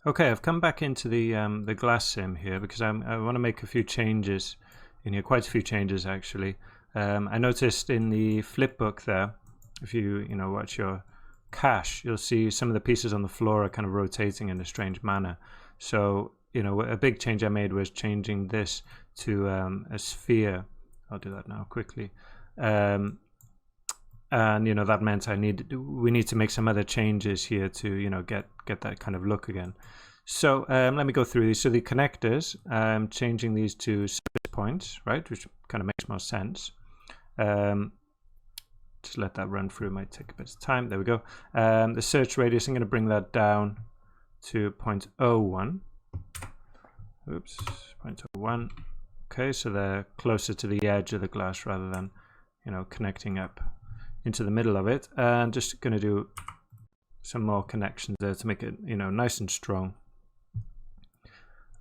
Okay, I've come back into the glass sim here because I want to make a few changes in here, quite a few changes actually. I noticed in the flip book there, if you watch your cache, you'll see some of the pieces on the floor are kind of rotating in a strange manner. So a big change I made was changing this to a sphere. I'll do that now quickly. And that meant we need to make some other changes here to get that kind of look again. So let me go through these. So the connectors, I'm changing these to service points, right, which kind of makes more sense. Just let that run through. Might take a bit of time. There we go. The search radius, I'm going to bring that down to 0.01. Oops, 0.01. Okay, so they're closer to the edge of the glass rather than connecting up into the middle of it. And just going to do some more connections there to make it nice and strong.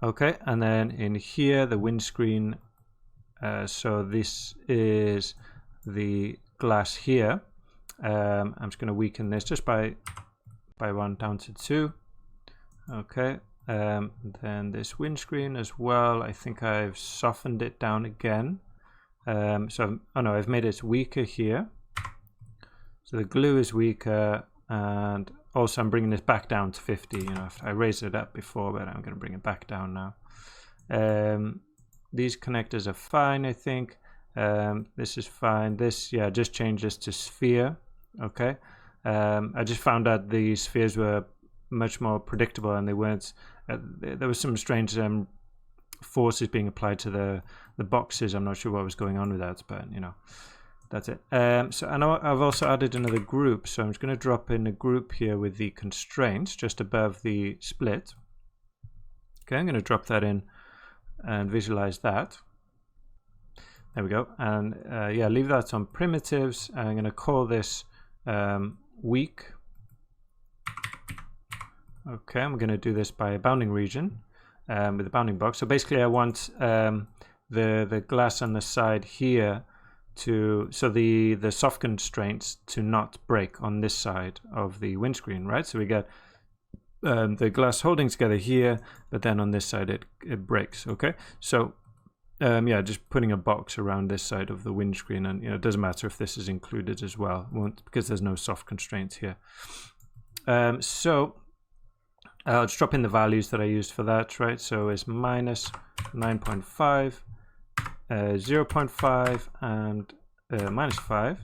Okay, and then in here the windscreen, so this is the glass here. I'm just going to weaken this just by 1 down to 2. Okay, then this windscreen as well, I think I've softened it down again. I've made it weaker here. So the glue is weaker, and also I'm bringing this back down to 50. I raised it up before, but I'm going to bring it back down now. These connectors are fine, I think. This is fine. This, yeah, just change this to sphere. Okay. I just found out the spheres were much more predictable, and they weren't. There was some strange forces being applied to the boxes. I'm not sure what was going on with that, but that's it. So I know I've also added another group, so I'm just going to drop in a group here with the constraints just above the split. Okay, I'm going to drop that in and visualize that. There we go. And yeah, leave that on primitives. I'm going to call this weak. Okay, I'm going to do this by a bounding region with a bounding box. So basically I want the glass on the side here so the soft constraints to not break on this side of the windscreen, right? So we get the glass holding together here, but then on this side it breaks. Okay, so yeah, just putting a box around this side of the windscreen, and it doesn't matter if this is included as well, because there's no soft constraints here. So I'll just drop in the values that I used for that, right? So it's minus 9.5, 0.5, and minus 5.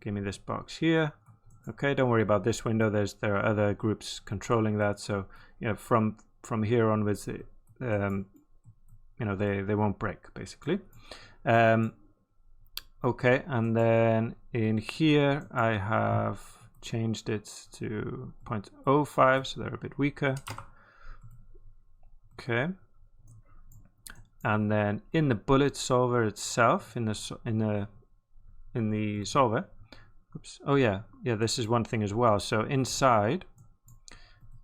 Give me this box here. Okay, don't worry about this window. There are other groups controlling that. So from here onwards, they won't break basically. Okay, and then in here I have changed it to 0.05, so they're a bit weaker. Okay. And then in the bullet solver itself, in the solver, oops, oh yeah, this is one thing as well. So inside,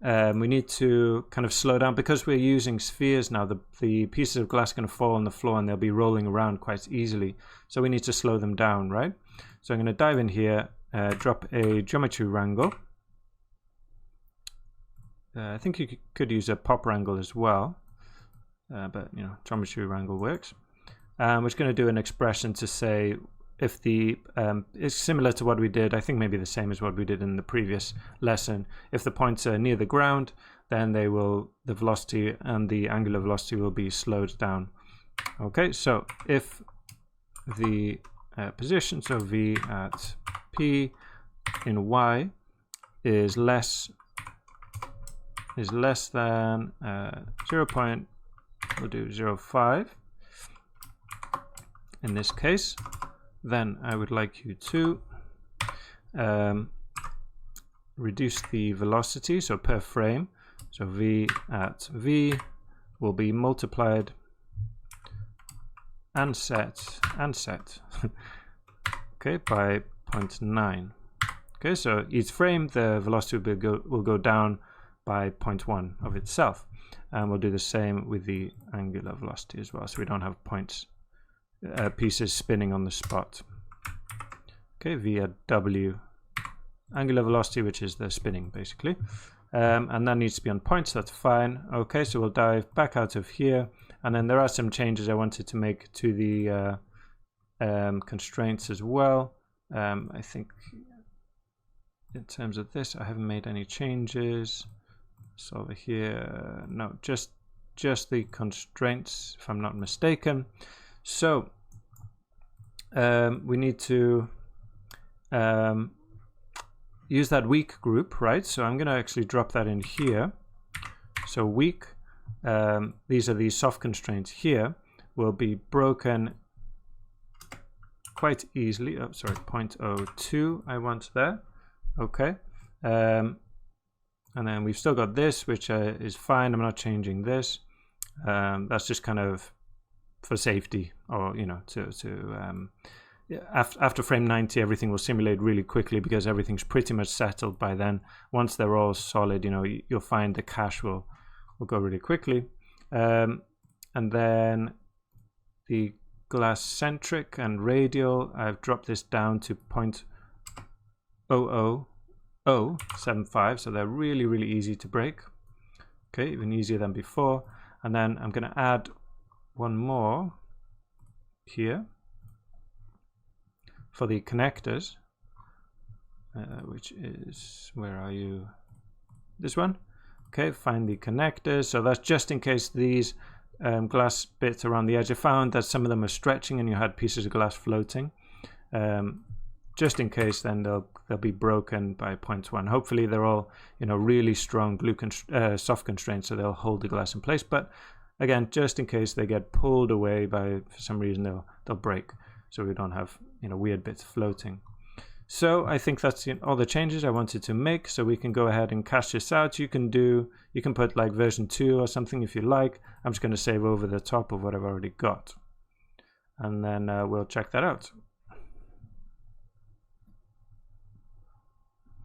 we need to kind of slow down because we're using spheres now. The pieces of glass are going to fall on the floor and they'll be rolling around quite easily. So we need to slow them down, right? So I'm going to dive in here, drop a geometry wrangle. I think you could use a pop wrangle as well. But geometry wrangle works. We're just going to do an expression to say if it's similar to what we did, I think maybe the same as what we did in the previous lesson. If the points are near the ground, then the velocity and the angular velocity will be slowed down. Okay, so if the position, so v at p in y is less than 0. We'll do 0.5 in this case. Then I would like you to reduce the velocity, so per frame. So v at v will be multiplied and set okay, by 0.9. Okay, so each frame the velocity will go down by 0.1 of itself. And we'll do the same with the angular velocity as well, so we don't have pieces spinning on the spot. Okay, v at w, angular velocity, which is the spinning basically. and that needs to be on point, so that's fine. Okay, so we'll dive back out of here, and then there are some changes I wanted to make to the constraints as well. I think in terms of this, I haven't made any changes. So over here, no, just the constraints, if I'm not mistaken. So we need to use that weak group, right? So I'm going to actually drop that in here. So weak, these are these soft constraints here, will be broken quite easily. Oh, sorry, 0.02 I want there. Okay. And then we've still got this, which is fine. I'm not changing this. That's just kind of for safety, or after frame 90, everything will simulate really quickly because everything's pretty much settled by then. Once they're all solid, you'll find the cache will go really quickly. And then the glass centric and radial, I've dropped this down to 0.00075, so they're really, really easy to break. Okay, even easier than before. And then I'm going to add one more here for the connectors, which is, where are you? This one. Okay, find the connectors. So that's just in case these glass bits around the edge. I found that some of them are stretching and you had pieces of glass floating. Just in case, then they'll be broken by 0.1. Hopefully they're all really strong soft constraints, so they'll hold the glass in place. But again, just in case they get pulled away by, for some reason, they'll break, so we don't have weird bits floating. So I think that's all the changes I wanted to make. So we can go ahead and cache this out. You can put like version 2 or something if you like. I'm just going to save over the top of what I've already got, and then we'll check that out.